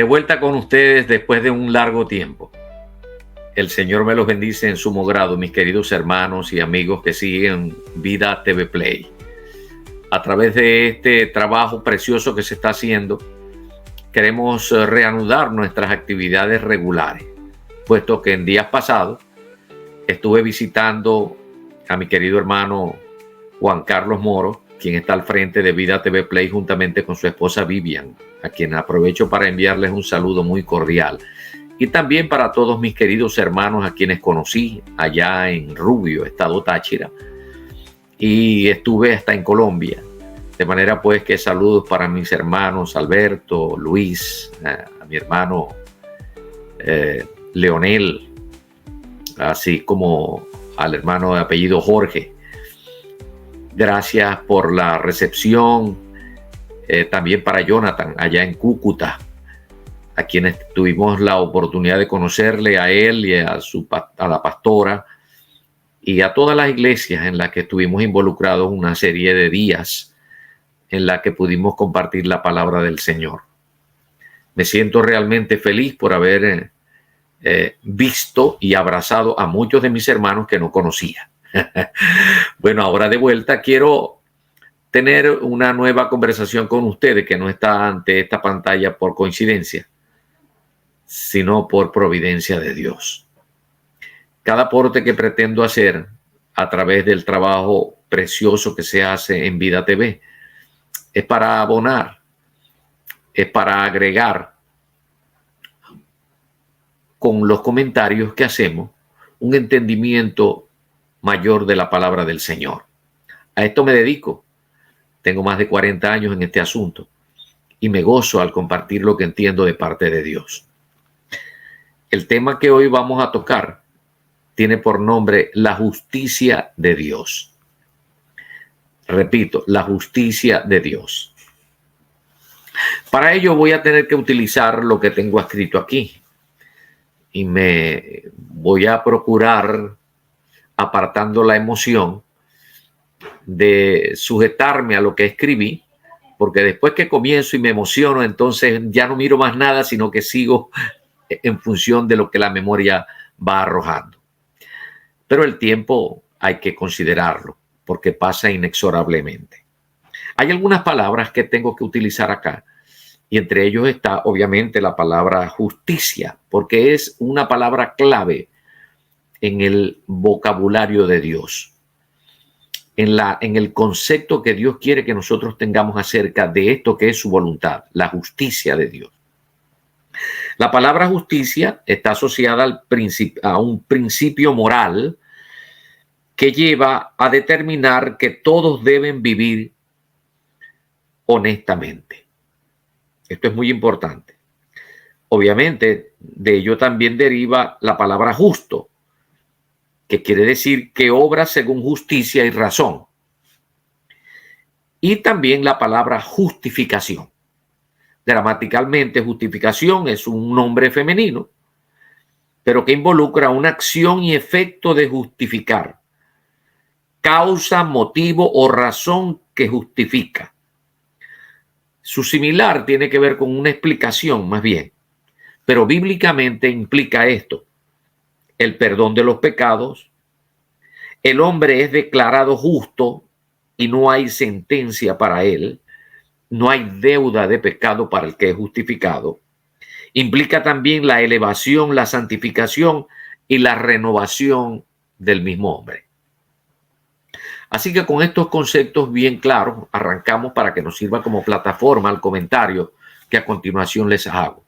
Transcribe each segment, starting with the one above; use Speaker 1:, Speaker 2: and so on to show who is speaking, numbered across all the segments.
Speaker 1: De vuelta con ustedes después de un largo tiempo. El Señor me los bendice en sumo grado, mis queridos hermanos y amigos que siguen Vida TV Play. A través de este trabajo precioso que se está haciendo, queremos reanudar nuestras actividades regulares, puesto que en días pasados estuve visitando a mi querido hermano Juan Carlos Moro, quien está al frente de Vida TV Play juntamente con su esposa Vivian, a quien aprovecho para enviarles un saludo muy cordial. Y también para todos mis queridos hermanos a quienes conocí allá en Rubio, estado Táchira, y estuve hasta en Colombia. De manera pues que saludos para mis hermanos Alberto, Luis, a mi hermano Leonel, así como al hermano de apellido Jorge. Gracias por la recepción. También para Jonathan allá en Cúcuta, a quienes tuvimos la oportunidad de conocerle, a él y a la pastora, y a todas las iglesias en las que estuvimos involucrados una serie de días en la que pudimos compartir la palabra del Señor. Me siento realmente feliz por haber visto y abrazado a muchos de mis hermanos que no conocía. Bueno, ahora de vuelta quiero tener una nueva conversación con ustedes que no está ante esta pantalla por coincidencia, sino por providencia de Dios. Cada aporte que pretendo hacer a través del trabajo precioso que se hace en Vida TV es para abonar, es para agregar con los comentarios que hacemos un entendimiento mayor de la palabra del Señor. A esto me dedico. Tengo más de 40 años en este asunto y me gozo al compartir lo que entiendo de parte de Dios. El tema que hoy vamos a tocar tiene por nombre la justicia de Dios. Repito, la justicia de Dios. Para ello voy a tener que utilizar lo que tengo escrito aquí y me voy a procurar, apartando la emoción, de sujetarme a lo que escribí, porque después que comienzo y me emociono, entonces ya no miro más nada, sino que sigo en función de lo que la memoria va arrojando. Pero el tiempo hay que considerarlo, porque pasa inexorablemente. Hay algunas palabras que tengo que utilizar acá, y entre ellos está obviamente la palabra justicia, porque es una palabra clave en el vocabulario de Dios. En el concepto que Dios quiere que nosotros tengamos acerca de esto que es su voluntad, la justicia de Dios. La palabra justicia está asociada a un principio moral que lleva a determinar que todos deben vivir honestamente. Esto es muy importante. Obviamente, de ello también deriva la palabra justo, que quiere decir que obra según justicia y razón. Y también la palabra justificación. Gramaticalmente, justificación es un nombre femenino, pero que involucra una acción y efecto de justificar. Causa, motivo o razón que justifica. Su similar tiene que ver con una explicación más bien, pero bíblicamente implica esto: el perdón de los pecados. El hombre es declarado justo y no hay sentencia para él. No hay deuda de pecado para el que es justificado. Implica también la elevación, la santificación y la renovación del mismo hombre. Así que con estos conceptos bien claros, arrancamos para que nos sirva como plataforma al comentario que a continuación les hago.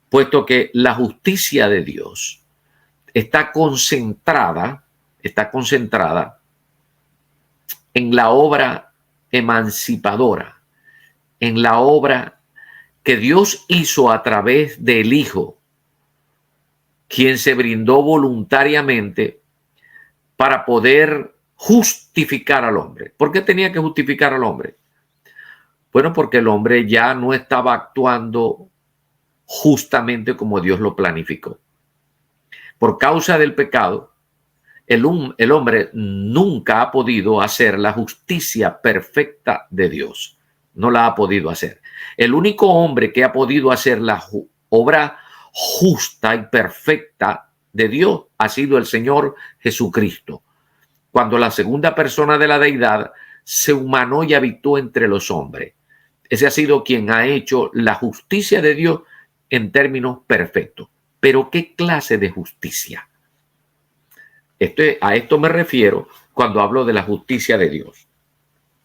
Speaker 1: Puesto que la justicia de Dios está concentrada en la obra emancipadora, en la obra que Dios hizo a través del Hijo, quien se brindó voluntariamente para poder justificar al hombre. ¿Por qué tenía que justificar al hombre? Bueno, porque el hombre ya no estaba actuando justamente como Dios lo planificó. Por causa del pecado, el hombre nunca ha podido hacer la justicia perfecta de Dios. no la ha podido hacer. El único hombre que ha podido hacer la obra justa y perfecta de Dios ha sido el Señor Jesucristo, cuando la segunda persona de la deidad se humanó y habitó entre los hombres. Ese ha sido quien ha hecho la justicia de Dios en términos perfectos. Pero ¿qué clase de justicia? A esto me refiero cuando hablo de la justicia de Dios.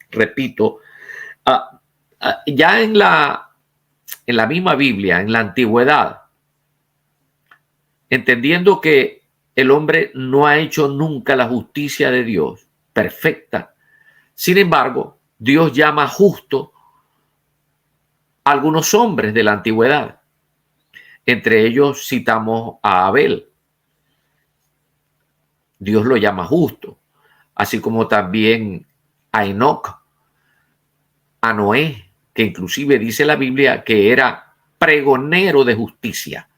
Speaker 1: Repito, ya en la misma Biblia, en la antigüedad, entendiendo que el hombre no ha hecho nunca la justicia de Dios perfecta, sin embargo, Dios llama justo a algunos hombres de la antigüedad. Entre ellos citamos a Abel. Dios lo llama justo, así como también a Enoc, a Noé, que inclusive dice la Biblia que era pregonero de justicia.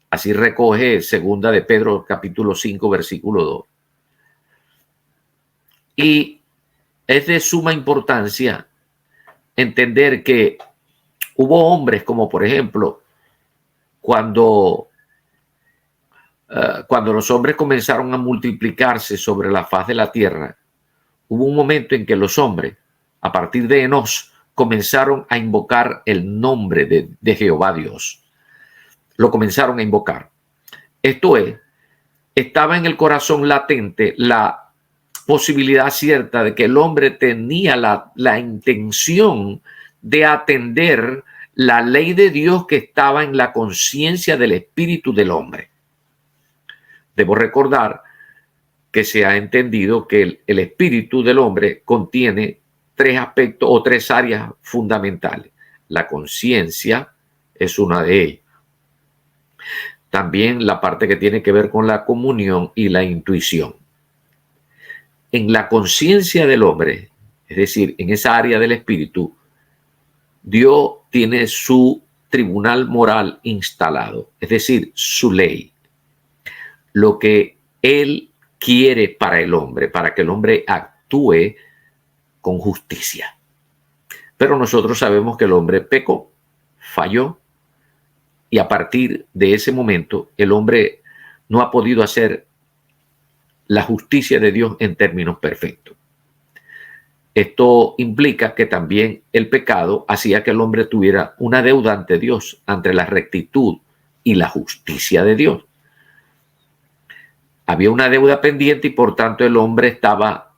Speaker 1: Así recoge segunda de Pedro capítulo 5 versículo 2. Y es de suma importancia entender que hubo hombres como por ejemplo cuando los hombres comenzaron a multiplicarse sobre la faz de la tierra, hubo un momento en que los hombres, a partir de Enos, comenzaron a invocar el nombre de Jehová Dios. Lo comenzaron a invocar. Esto es, estaba en el corazón latente la posibilidad cierta de que el hombre tenía la intención de atender la ley de Dios que estaba en la conciencia del espíritu del hombre. Debo recordar que se ha entendido que el espíritu del hombre contiene tres aspectos o tres áreas fundamentales. La conciencia es una de ellas. También la parte que tiene que ver con la comunión y la intuición. En la conciencia del hombre, es decir, en esa área del espíritu, Dios tiene su tribunal moral instalado, es decir, su ley. Lo que Él quiere para el hombre, para que el hombre actúe con justicia. Pero nosotros sabemos que el hombre pecó, falló, y a partir de ese momento el hombre no ha podido hacer la justicia de Dios en términos perfectos. Esto implica que también el pecado hacía que el hombre tuviera una deuda ante Dios, ante la rectitud y la justicia de Dios. Había una deuda pendiente y por tanto el hombre estaba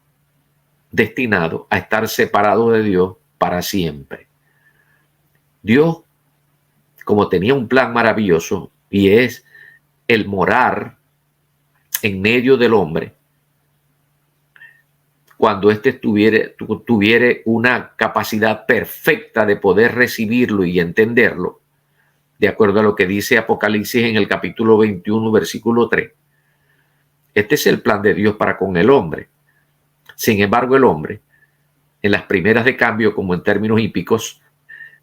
Speaker 1: destinado a estar separado de Dios para siempre. Dios, como tenía un plan maravilloso y es el morar en medio del hombre, cuando éste tuviera una capacidad perfecta de poder recibirlo y entenderlo, de acuerdo a lo que dice Apocalipsis en el capítulo 21, versículo 3. Este es el plan de Dios para con el hombre. Sin embargo, el hombre, en las primeras de cambio, como en términos hípicos,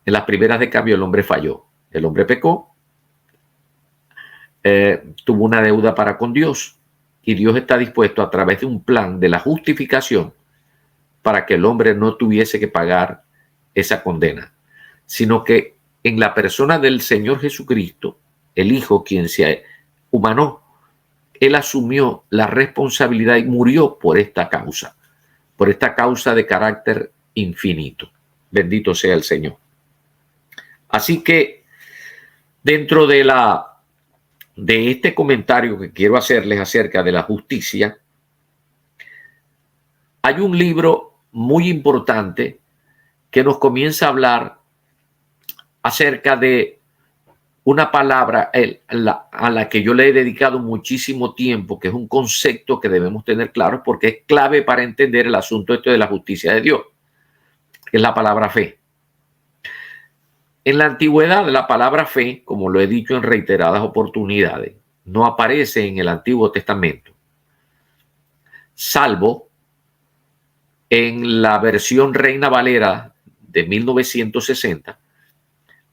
Speaker 1: en las primeras de cambio el hombre falló. El hombre pecó, tuvo una deuda para con Dios y Dios está dispuesto a través de un plan de la justificación para que el hombre no tuviese que pagar esa condena, sino que en la persona del Señor Jesucristo, el Hijo, quien se humanó, Él asumió la responsabilidad y murió por esta causa de carácter infinito. Bendito sea el Señor. Así que dentro de este comentario que quiero hacerles acerca de la justicia, hay un libro muy importante que nos comienza a hablar acerca de una palabra a la que yo le he dedicado muchísimo tiempo, que es un concepto que debemos tener claro porque es clave para entender el asunto de la justicia de Dios, que es la palabra fe. En la antigüedad, la palabra fe, como lo he dicho en reiteradas oportunidades, no aparece en el Antiguo Testamento, salvo en la versión Reina Valera de 1960,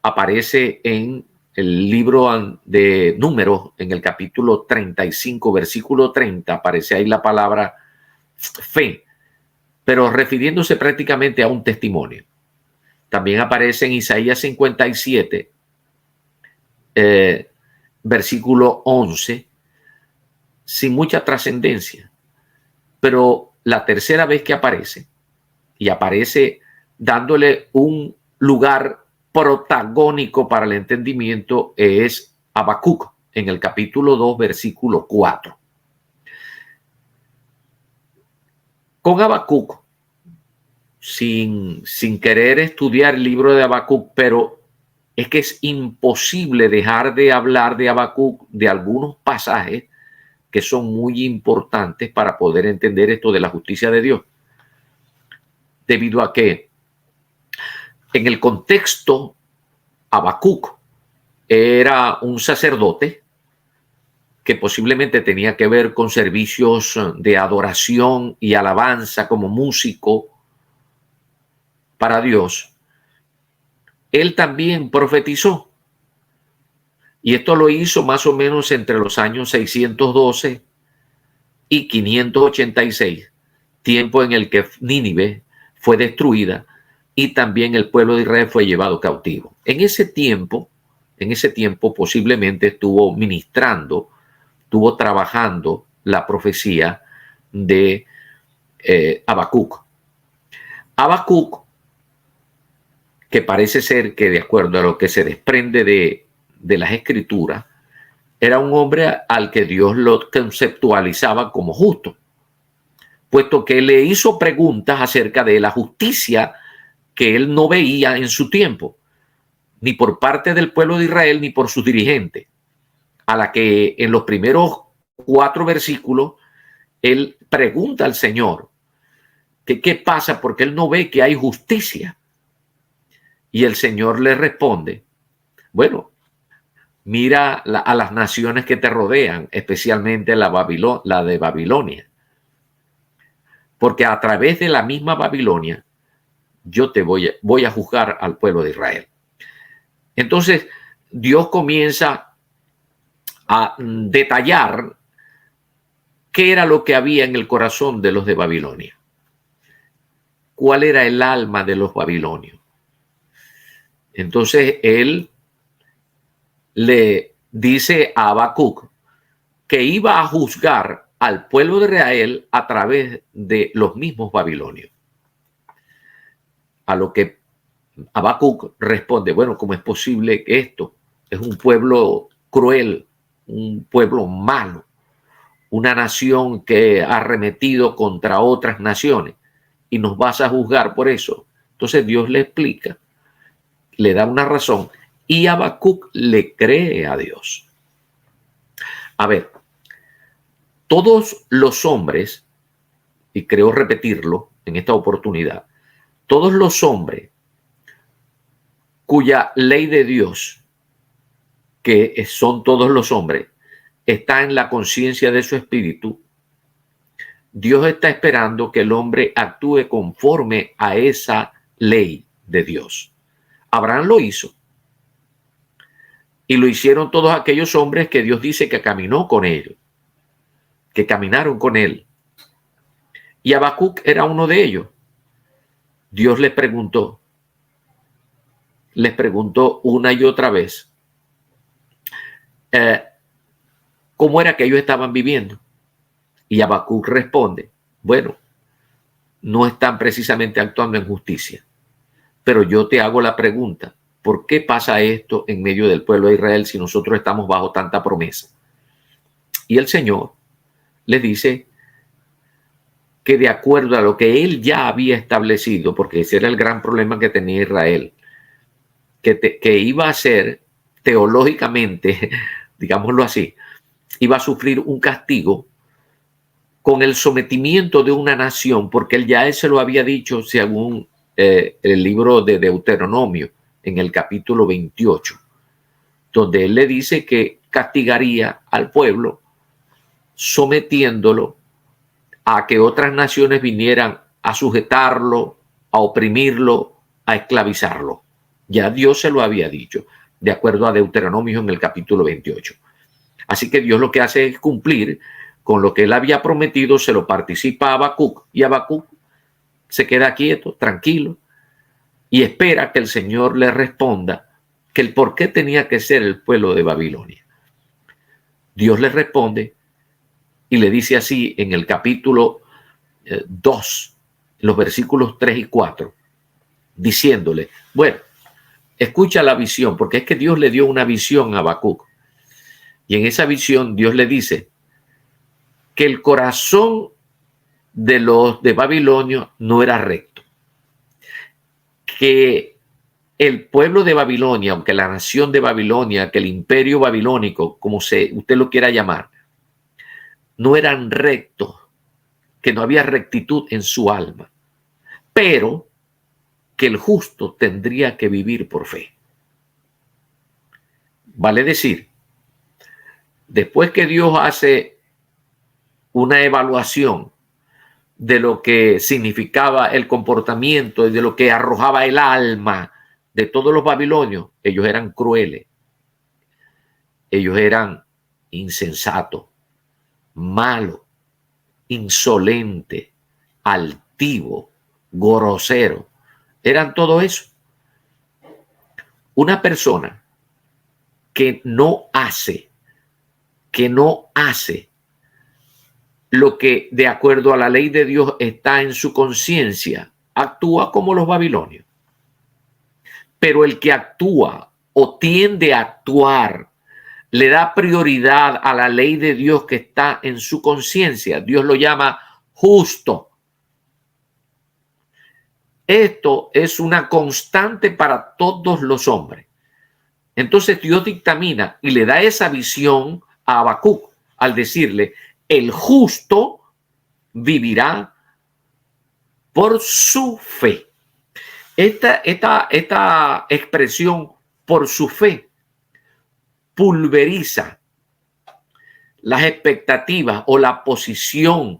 Speaker 1: aparece en el libro de Números, en el capítulo 35, versículo 30, aparece ahí la palabra fe, pero refiriéndose prácticamente a un testimonio. también aparece en Isaías 57, versículo 11, sin mucha trascendencia. Pero la tercera vez que aparece, y aparece dándole un lugar protagónico para el entendimiento, es Habacuc, en el capítulo 2, versículo 4. Con Habacuc, sin querer estudiar el libro de Habacuc, pero es que es imposible dejar de hablar de Habacuc, de algunos pasajes que son muy importantes para poder entender esto de la justicia de Dios. Debido a que en el contexto, Habacuc era un sacerdote que posiblemente tenía que ver con servicios de adoración y alabanza como músico para Dios. Él también profetizó. Y esto lo hizo más o menos entre los años 612 y 586, tiempo en el que Nínive fue destruida y también el pueblo de Israel fue llevado cautivo. En ese tiempo posiblemente estuvo ministrando, estuvo trabajando la profecía de Habacuc. Habacuc, que parece ser que, de acuerdo a lo que se desprende de las escrituras, era un hombre al que Dios lo conceptualizaba como justo, puesto que le hizo preguntas acerca de la justicia que él no veía en su tiempo, ni por parte del pueblo de Israel, ni por sus dirigentes, a la que en los primeros 4 versículos él pregunta al Señor que qué pasa porque él no ve que hay justicia. Y el Señor le responde, bueno, mira a las naciones que te rodean, especialmente la de Babilonia. Porque a través de la misma Babilonia, yo te voy a juzgar al pueblo de Israel. Entonces, Dios comienza a detallar qué era lo que había en el corazón de los de Babilonia. ¿Cuál era el alma de los babilonios? Entonces, él le dice a Habacuc que iba a juzgar al pueblo de Israel a través de los mismos babilonios. A lo que Habacuc responde, bueno, ¿cómo es posible que esto? Es un pueblo cruel, un pueblo malo, una nación que ha arremetido contra otras naciones y nos vas a juzgar por eso. Entonces Dios le explica, le da una razón y Habacuc le cree a Dios. A ver, todos los hombres, y creo repetirlo en esta oportunidad, todos los hombres cuya ley de Dios, que son todos los hombres, está en la conciencia de su espíritu, Dios está esperando que el hombre actúe conforme a esa ley de Dios. Abraham lo hizo. Y lo hicieron todos aquellos hombres que Dios dice que caminó con ellos, que caminaron con él. Y Habacuc era uno de ellos. Dios les preguntó una y otra vez cómo era que ellos estaban viviendo. Y Habacuc responde, bueno, no están precisamente actuando en justicia, pero yo te hago la pregunta, ¿por qué pasa esto en medio del pueblo de Israel si nosotros estamos bajo tanta promesa? Y el Señor les dice que de acuerdo a lo que él ya había establecido, porque ese era el gran problema que tenía Israel, que iba a ser teológicamente, digámoslo así, iba a sufrir un castigo con el sometimiento de una nación, porque él ya se lo había dicho según el libro de Deuteronomio, en el capítulo 28, donde él le dice que castigaría al pueblo sometiéndolo a que otras naciones vinieran a sujetarlo, a oprimirlo, a esclavizarlo. Ya Dios se lo había dicho, de acuerdo a Deuteronomio en el capítulo 28. Así que Dios lo que hace es cumplir con lo que él había prometido, se lo participa a Habacuc y Habacuc se queda quieto, tranquilo, y espera que el Señor le responda que el por qué tenía que ser el pueblo de Babilonia. Dios le responde y le dice así en el capítulo 2, los versículos 3 y 4, diciéndole, bueno, escucha la visión, porque es que Dios le dio una visión a Habacuc. Y en esa visión Dios le dice que el corazón de los de Babilonia no era recto, que el pueblo de Babilonia, aunque la nación de Babilonia, que el imperio babilónico, como usted lo quiera llamar, no eran rectos, que no había rectitud en su alma, pero que el justo tendría que vivir por fe. Vale decir, después que Dios hace una evaluación de lo que significaba el comportamiento y de lo que arrojaba el alma de todos los babilonios, ellos eran crueles, ellos eran insensatos, malos, insolentes, altivos, groseros, eran todo eso. Una persona que no hace lo que de acuerdo a la ley de Dios está en su conciencia, actúa como los babilonios. Pero el que actúa o tiende a actuar, le da prioridad a la ley de Dios que está en su conciencia. Dios lo llama justo. Esto es una constante para todos los hombres. Entonces Dios dictamina y le da esa visión a Habacuc al decirle, el justo vivirá por su fe. Esta expresión por su fe pulveriza las expectativas o la posición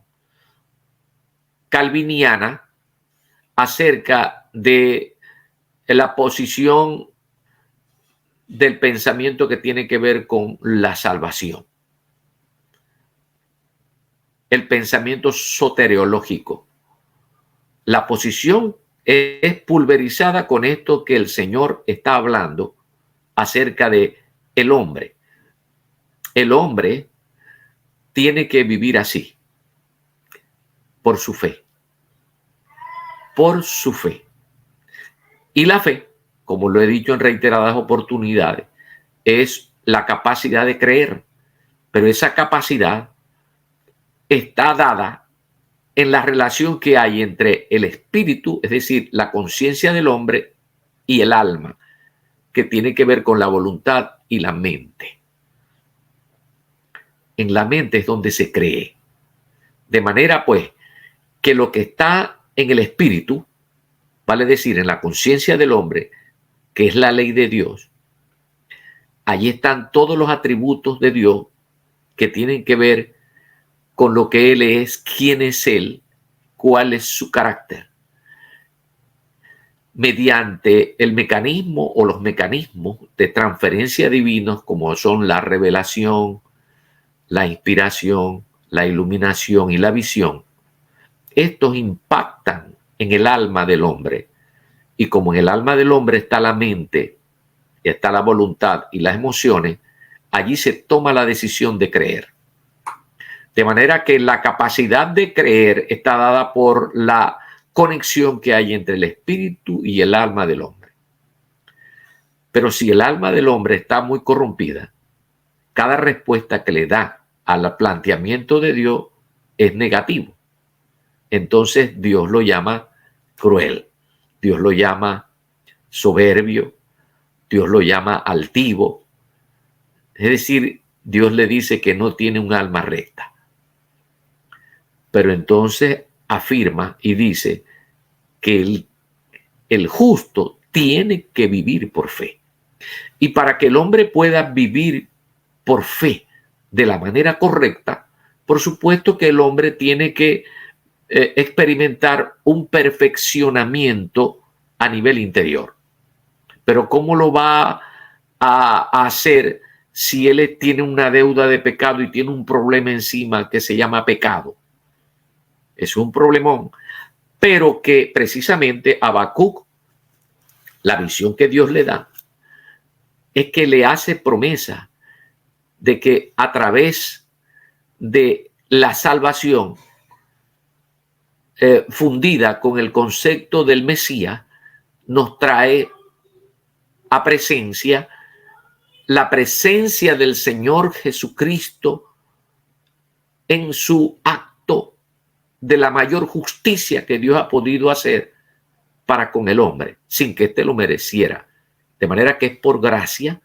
Speaker 1: calviniana acerca de la posición del pensamiento que tiene que ver con la salvación. El pensamiento soteriológico. La posición es pulverizada con esto que el Señor está hablando acerca de el hombre. El hombre tiene que vivir así, por su fe. Por su fe. Y la fe, como lo he dicho en reiteradas oportunidades, es la capacidad de creer. Pero esa capacidad está dada en la relación que hay entre el espíritu, es decir, la conciencia del hombre, y el alma, que tiene que ver con la voluntad y la mente. En la mente es donde se cree. De manera, pues, que lo que está en el espíritu, vale decir, en la conciencia del hombre, que es la ley de Dios, allí están todos los atributos de Dios que tienen que ver con lo que Él es, quién es Él, cuál es su carácter. Mediante el mecanismo o los mecanismos de transferencia divinos, como son la revelación, la inspiración, la iluminación y la visión, estos impactan en el alma del hombre. Y como en el alma del hombre está la mente, está la voluntad y las emociones, allí se toma la decisión de creer. De manera que la capacidad de creer está dada por la conexión que hay entre el espíritu y el alma del hombre. Pero si el alma del hombre está muy corrompida, cada respuesta que le da al planteamiento de Dios es negativo. Entonces Dios lo llama cruel, Dios lo llama soberbio, Dios lo llama altivo. Es decir, Dios le dice que no tiene un alma recta. Pero entonces afirma y dice que el justo tiene que vivir por fe. Y para que el hombre pueda vivir por fe de la manera correcta, por supuesto que el hombre tiene que experimentar un perfeccionamiento a nivel interior. Pero ¿cómo lo va a hacer si él tiene una deuda de pecado y tiene un problema encima que se llama pecado? Es un problemón, pero que precisamente Habacuc la visión que Dios le da es que le hace promesa de que a través de la salvación fundida con el concepto del Mesías, nos trae a presencia la presencia del Señor Jesucristo en su acto de la mayor justicia que Dios ha podido hacer para con el hombre, sin que éste lo mereciera. De manera que es por gracia,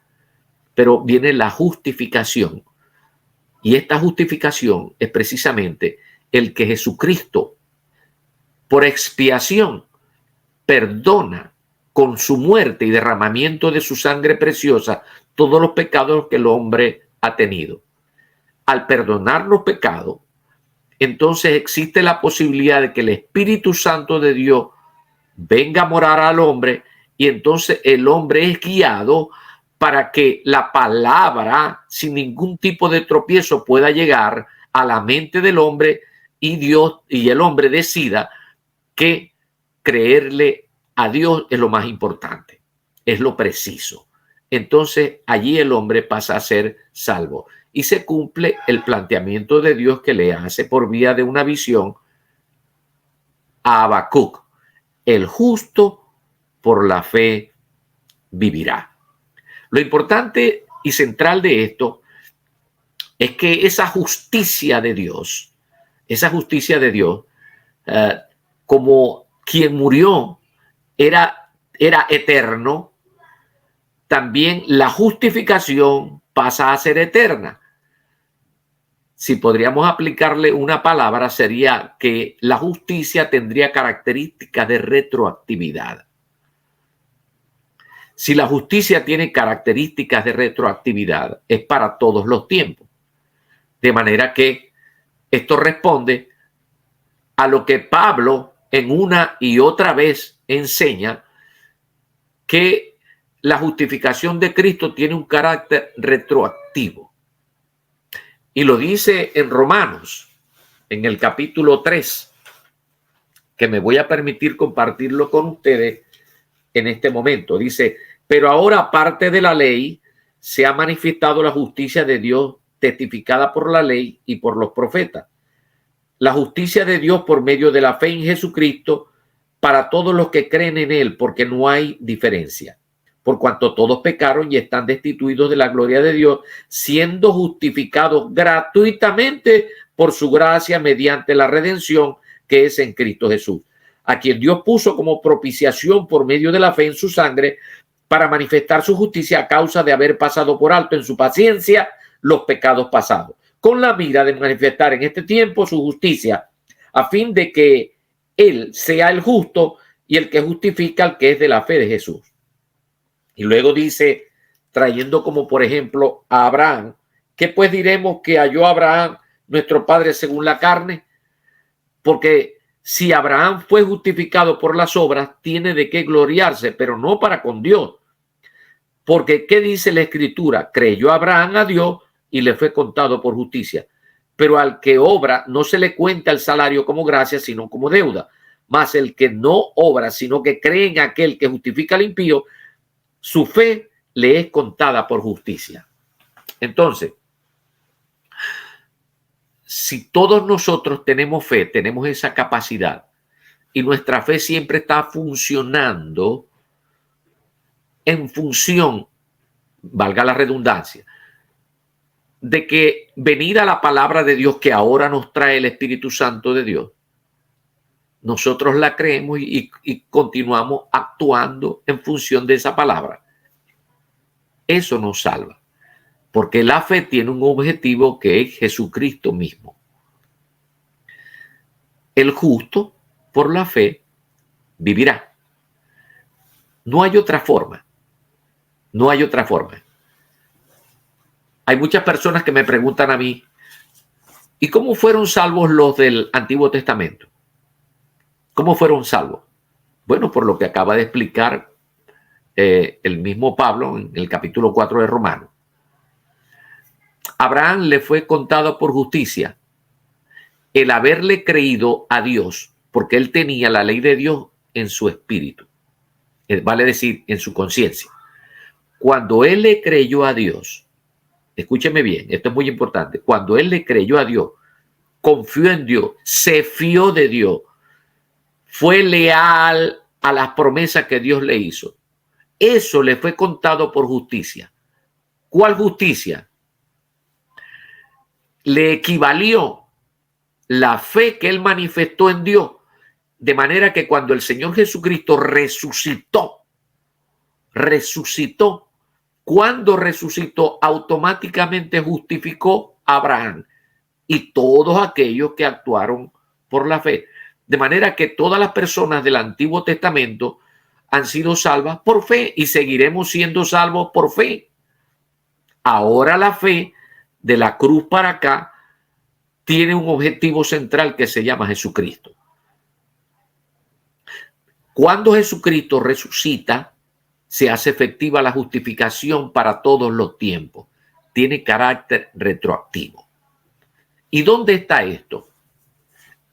Speaker 1: pero viene la justificación. Y esta justificación es precisamente el que Jesucristo, por expiación, perdona con su muerte y derramamiento de su sangre preciosa todos los pecados que el hombre ha tenido. Al perdonar los pecados, entonces existe la posibilidad de que el Espíritu Santo de Dios venga a morar al hombre, y entonces el hombre es guiado para que la palabra sin ningún tipo de tropiezo pueda llegar a la mente del hombre, y Dios y el hombre decida que creerle a Dios es lo más importante, es lo preciso. Entonces allí el hombre pasa a ser salvo y se cumple el planteamiento de Dios que le hace por vía de una visión a Habacuc: el justo por la fe vivirá. Lo importante y central de esto es que esa justicia de Dios, como quien murió era eterno, también la justificación pasa a ser eterna. Si podríamos aplicarle una palabra, sería que la justicia tendría características de retroactividad. Si la justicia tiene características de retroactividad, es para todos los tiempos. De manera que esto responde a lo que Pablo en una y otra vez enseña, que la justificación de Cristo tiene un carácter retroactivo. Y lo dice en Romanos, en el capítulo 3, que me voy a permitir compartirlo con ustedes en este momento. Dice: pero ahora, aparte de la ley, se ha manifestado la justicia de Dios, testificada por la ley y por los profetas. La justicia de Dios por medio de la fe en Jesucristo para todos los que creen en él, porque no hay diferencia. Por cuanto todos pecaron y están destituidos de la gloria de Dios, siendo justificados gratuitamente por su gracia mediante la redención que es en Cristo Jesús, a quien Dios puso como propiciación por medio de la fe en su sangre, para manifestar su justicia a causa de haber pasado por alto en su paciencia los pecados pasados, con la mira de manifestar en este tiempo su justicia, a fin de que él sea el justo y el que justifica al que es de la fe de Jesús. Y luego dice, trayendo como por ejemplo a Abraham: ¿qué pues diremos que halló Abraham nuestro padre según la carne? Porque si Abraham fue justificado por las obras, tiene de qué gloriarse, pero no para con Dios. Porque ¿qué dice la Escritura? Creyó Abraham a Dios y le fue contado por justicia. Pero al que obra no se le cuenta el salario como gracia, sino como deuda. Mas el que no obra, sino que cree en aquel que justifica al impío, su fe le es contada por justicia. Entonces, si todos nosotros tenemos fe, tenemos esa capacidad, y nuestra fe siempre está funcionando en función, valga la redundancia, de que venida la palabra de Dios que ahora nos trae el Espíritu Santo de Dios, nosotros la creemos y continuamos actuando en función de esa palabra. Eso nos salva, porque la fe tiene un objetivo que es Jesucristo mismo. El justo por la fe vivirá. No hay otra forma. No hay otra forma. Hay muchas personas que me preguntan a mí: ¿y cómo fueron salvos los del Antiguo Testamento? ¿Cómo fueron salvos? Bueno, por lo que acaba de explicar el mismo Pablo en el capítulo 4 de Romanos. Abraham le fue contado por justicia el haberle creído a Dios, porque él tenía la ley de Dios en su espíritu. vale decir, en su conciencia. Cuando él le creyó a Dios, escúcheme bien, esto es muy importante, cuando él le creyó a Dios, confió en Dios, se fió de Dios, fue leal a las promesas que Dios le hizo, eso le fue contado por justicia. ¿Cuál justicia? Le equivalió la fe que él manifestó en Dios, de manera que cuando el Señor Jesucristo resucitó, cuando resucitó, automáticamente justificó a Abraham y todos aquellos que actuaron por la fe. De manera que todas las personas del Antiguo Testamento han sido salvas por fe y seguiremos siendo salvos por fe. Ahora la fe de la cruz para acá tiene un objetivo central que se llama Jesucristo. Cuando Jesucristo resucita, se hace efectiva la justificación para todos los tiempos. Tiene carácter retroactivo. ¿Y dónde está esto?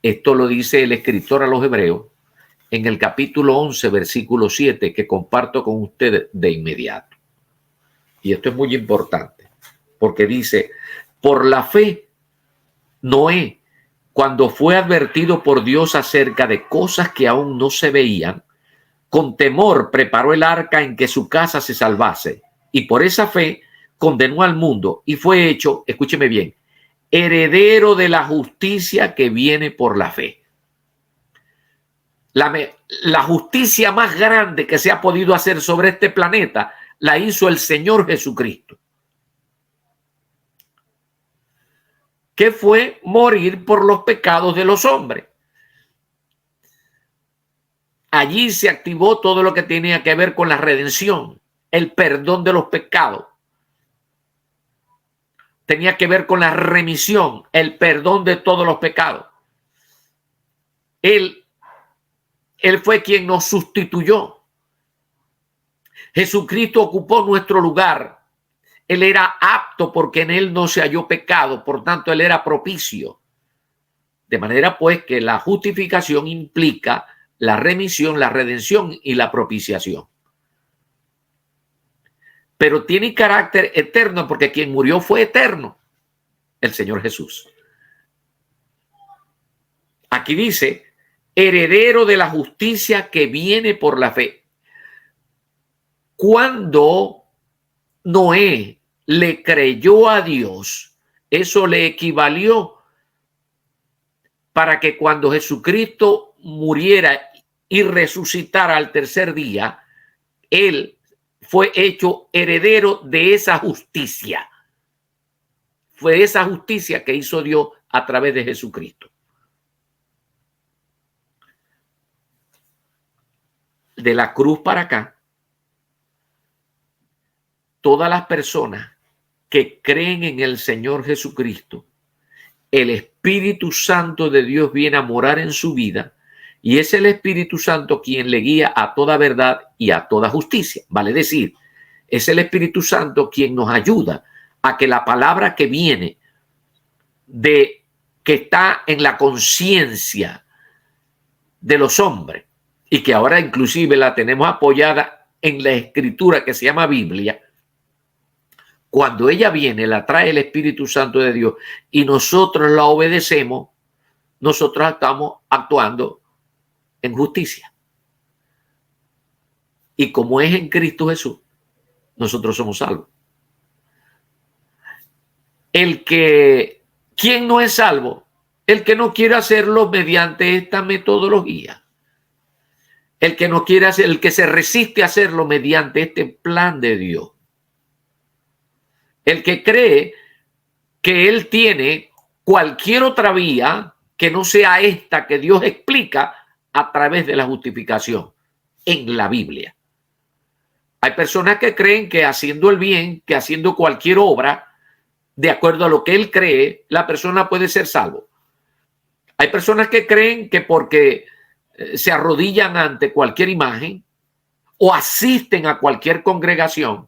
Speaker 1: Esto lo dice el escritor a los Hebreos en el capítulo 11, versículo 7, que comparto con ustedes de inmediato. Y esto es muy importante, porque dice, por la fe, Noé, cuando fue advertido por Dios acerca de cosas que aún no se veían, con temor preparó el arca en que su casa se salvase, y por esa fe condenó al mundo y fue hecho, escúcheme bien, heredero de la justicia que viene por la fe. La justicia más grande que se ha podido hacer sobre este planeta la hizo el Señor Jesucristo, que fue morir por los pecados de los hombres. Allí se activó todo lo que tenía que ver con la redención, el perdón de los pecados. Tenía que ver con la remisión, el perdón de todos los pecados. Él fue quien nos sustituyó. Jesucristo ocupó nuestro lugar. Él era apto porque en él no se halló pecado, por tanto él era propicio. De manera pues que la justificación implica la remisión, la redención y la propiciación. Pero tiene carácter eterno porque quien murió fue eterno, el Señor Jesús. Aquí dice, heredero de la justicia que viene por la fe. Cuando Noé le creyó a Dios, eso le equivalió para que cuando Jesucristo muriera y resucitara al tercer día, él fue hecho heredero de esa justicia. Fue esa justicia que hizo Dios a través de Jesucristo. De la cruz para acá, todas las personas que creen en el Señor Jesucristo, el Espíritu Santo de Dios viene a morar en su vida y es el Espíritu Santo quien le guía a toda verdad y a toda justicia. Vale decir, es el Espíritu Santo quien nos ayuda a que la palabra que viene que está en la conciencia de los hombres y que ahora inclusive la tenemos apoyada en la escritura que se llama Biblia, cuando ella viene, la trae el Espíritu Santo de Dios y nosotros la obedecemos, nosotros estamos actuando en justicia. Y como es en Cristo Jesús, nosotros somos salvos. ¿Quién no es salvo? El que no quiere hacerlo mediante esta metodología. El que no quiere hacer, el que se resiste a hacerlo mediante este plan de Dios. El que cree que él tiene cualquier otra vía que no sea esta que Dios explica a través de la justificación en la Biblia. Hay personas que creen que haciendo el bien, que haciendo cualquier obra, de acuerdo a lo que él cree, la persona puede ser salvo. Hay personas que creen que porque se arrodillan ante cualquier imagen o asisten a cualquier congregación,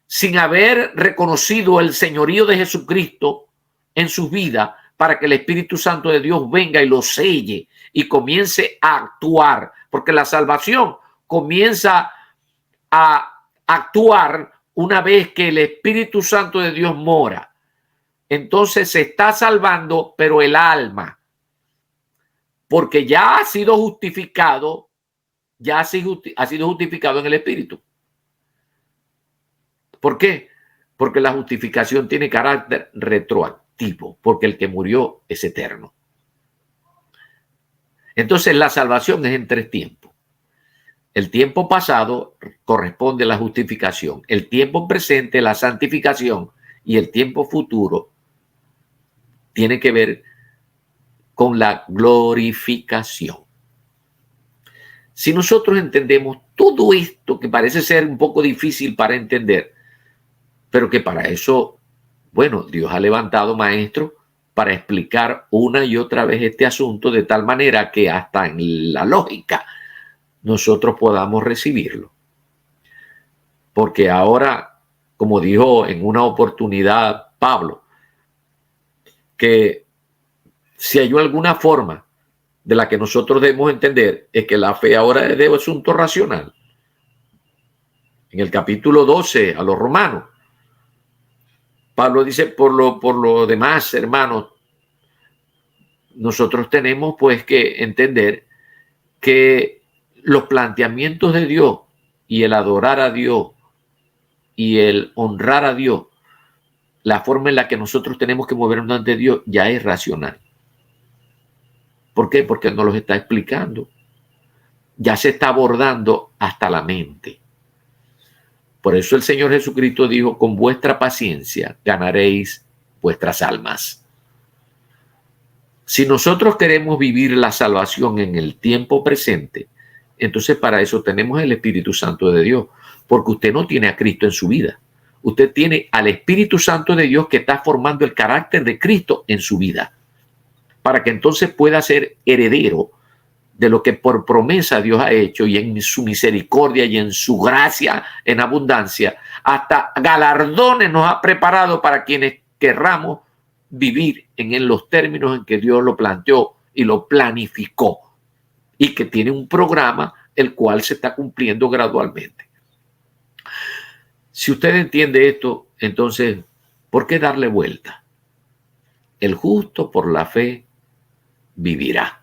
Speaker 1: sin haber reconocido el señorío de Jesucristo en sus vidas, para que el Espíritu Santo de Dios venga y lo selle y comience a actuar. Porque la salvación comienza a actuar una vez que el Espíritu Santo de Dios mora. Entonces se está salvando, pero el alma, porque ya ha sido justificado, ha sido justificado en el Espíritu. ¿Por qué? Porque la justificación tiene carácter retroactivo, porque el que murió es eterno. Entonces la salvación es en 3 tiempos. El tiempo pasado corresponde a la justificación, el tiempo presente la santificación y el tiempo futuro tiene que ver con la glorificación. Si nosotros entendemos todo esto, que parece ser un poco difícil para entender, pero que para eso, bueno, Dios ha levantado maestros para explicar una y otra vez este asunto de tal manera que hasta en la lógica nosotros podamos recibirlo. Porque ahora, como dijo en una oportunidad Pablo, que si hay alguna forma de la que nosotros debemos entender es que la fe ahora es de asunto racional. En el capítulo 12 a los romanos, Pablo dice, por lo demás, hermanos, nosotros tenemos pues que entender que los planteamientos de Dios y el adorar a Dios y el honrar a Dios, la forma en la que nosotros tenemos que movernos ante Dios ya es racional. ¿Por qué? Porque nos los está explicando. Ya se está abordando hasta la mente. Por eso el Señor Jesucristo dijo, con vuestra paciencia ganaréis vuestras almas. Si nosotros queremos vivir la salvación en el tiempo presente, entonces para eso tenemos el Espíritu Santo de Dios, porque usted no tiene a Cristo en su vida. Usted tiene al Espíritu Santo de Dios que está formando el carácter de Cristo en su vida, para que entonces pueda ser heredero de lo que por promesa Dios ha hecho y en su misericordia y en su gracia en abundancia, hasta galardones nos ha preparado para quienes querramos vivir en los términos en que Dios lo planteó y lo planificó, y que tiene un programa el cual se está cumpliendo gradualmente. Si usted entiende esto, entonces, ¿por qué darle vuelta? El justo por la fe vivirá.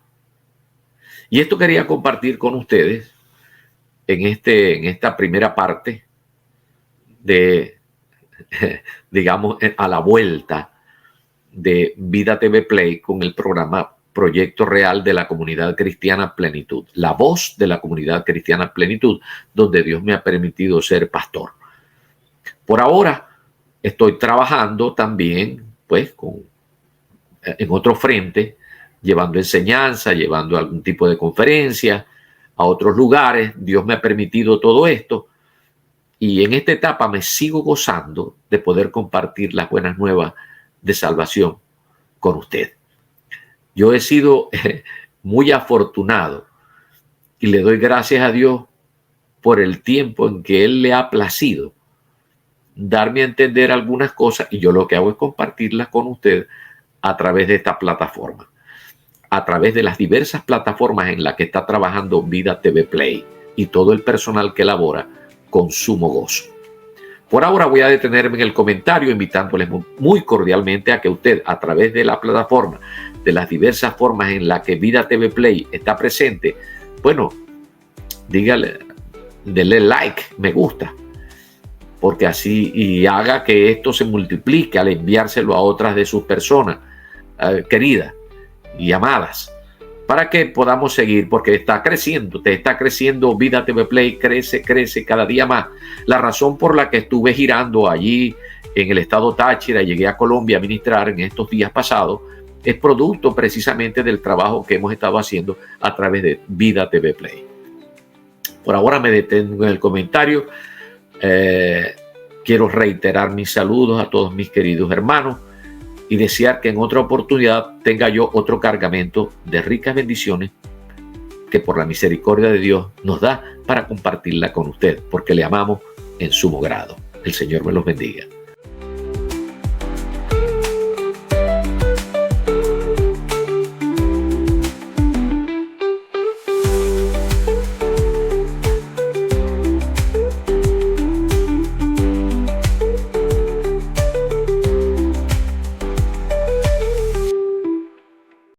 Speaker 1: Y esto quería compartir con ustedes en esta primera parte de, digamos, a la vuelta de Vida TV Play con el programa Proyecto Real de la Comunidad Cristiana Plenitud, la voz de la Comunidad Cristiana Plenitud, donde Dios me ha permitido ser pastor. Por ahora estoy trabajando también, pues, en otro frente, llevando enseñanza, llevando algún tipo de conferencia a otros lugares. Dios me ha permitido todo esto y en esta etapa me sigo gozando de poder compartir las buenas nuevas de salvación con usted. Yo he sido muy afortunado y le doy gracias a Dios por el tiempo en que Él le ha placido darme a entender algunas cosas, y yo lo que hago es compartirlas con usted a través de esta plataforma, a través de las diversas plataformas en las que está trabajando Vida TV Play y todo el personal que elabora con sumo gozo. Por ahora voy a detenerme en el comentario, invitándoles muy cordialmente a que usted, a través de la plataforma, de las diversas formas en las que Vida TV Play está presente, bueno, dígale, denle like, me gusta, porque así y haga que esto se multiplique al enviárselo a otras de sus personas queridas y amadas, para que podamos seguir, porque está creciendo Vida TV Play, crece cada día más. La razón por la que estuve girando allí en el estado Táchira, llegué a Colombia a ministrar en estos días pasados, es producto precisamente del trabajo que hemos estado haciendo a través de Vida TV Play. Por ahora me detengo en el comentario. Quiero reiterar mis saludos a todos mis queridos hermanos y desear que en otra oportunidad tenga yo otro cargamento de ricas bendiciones que por la misericordia de Dios nos da para compartirla con usted, porque le amamos en sumo grado. El Señor me los bendiga.